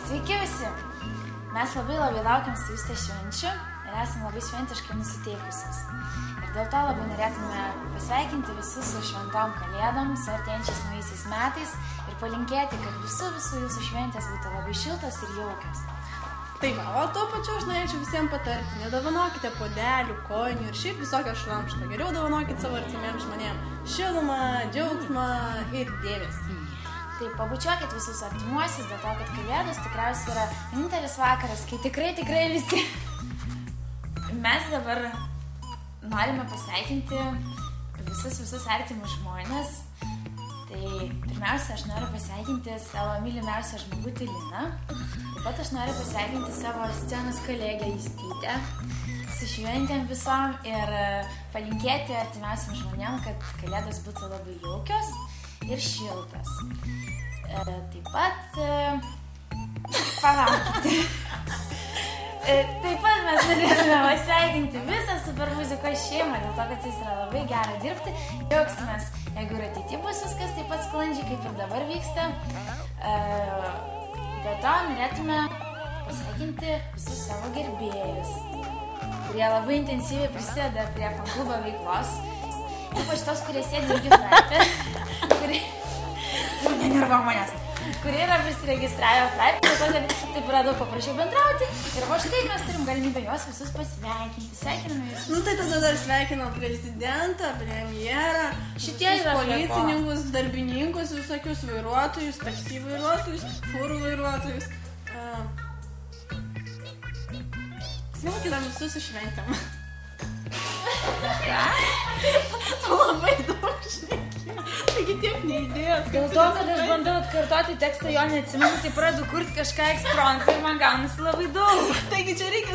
Sveiki visi! Mes labai laukiam su Juste švenčių ir esame labai šventiškai nusiteikusios. Ir dėl to labai norėtume pasveikinti visus su šventom kalėdom, su artėjančiais naujaisiais metais ir palinkėti, kad visų jūsų šventės būtų labai šiltos ir jaukios. Tai va, o tuo pačiu aš norėčiau visiems patarti, nedovanokite puodelių, kojinių ir šiaip visokio šlamšto. Geriau dovanokite savo artimiems žmonėms šilumą, džiaugsmą ir dėmesį. Tai pabučiuokit visus artimuosius, dėl to, kad kalėdos tikriausiai yra vienintelis vakaras, kai tikrai visi. Mes dabar norime pasveikinti visus artimus žmonės. Tai pirmiausia, aš noriu pasveikinti savo mylimiausią žmogutį Liną. Taip pat aš noriu pasveikinti savo scenos kolegę Justytę su šventėm visom ir palinkėti artimiausiam žmonėm, kad kalėdos būtų labai jaukios ir šiltas. Taip pat palaukite. Taip pat mes norėtume pasveikinti visą super muzikos šeimą, dėl to, kad jis yra labai gera dirbti. Džiaugsmės, jeigu ir ateityje bus viskas taip pat sklandžiai, kaip ir dabar vyksta. Be to norėtume pasveikinti visus savo gerbėjus, kurie labai intensyviai prisideda prie fanklubo veiklos. Ypač tos, kurie sėdi irgi Flaipė, kurie yra prisiregistravę Flaipė, dėl to, kad taip yra daug paprašiau bendrauti. Ir va štai mes turim galimybę juos visus pasveikinti. Sveikiname visus. Nu tai tada dar sveikinam prezidentą, premjerą, šitie yra policininkus, darbininkus, visokius vairuotojus, taksi vairuotojus, fūrų vairuotojus. Sveikinam visus su šventėm. Labai daug šnekėjau, taigi tiek neįdėjos. Dėl to, kad aš bandau atkartoti tekstą, jo neatsimenu, tai pradedu kurti kažką ekspromtu ir man gaunasi labai daug. Taigi čia reikia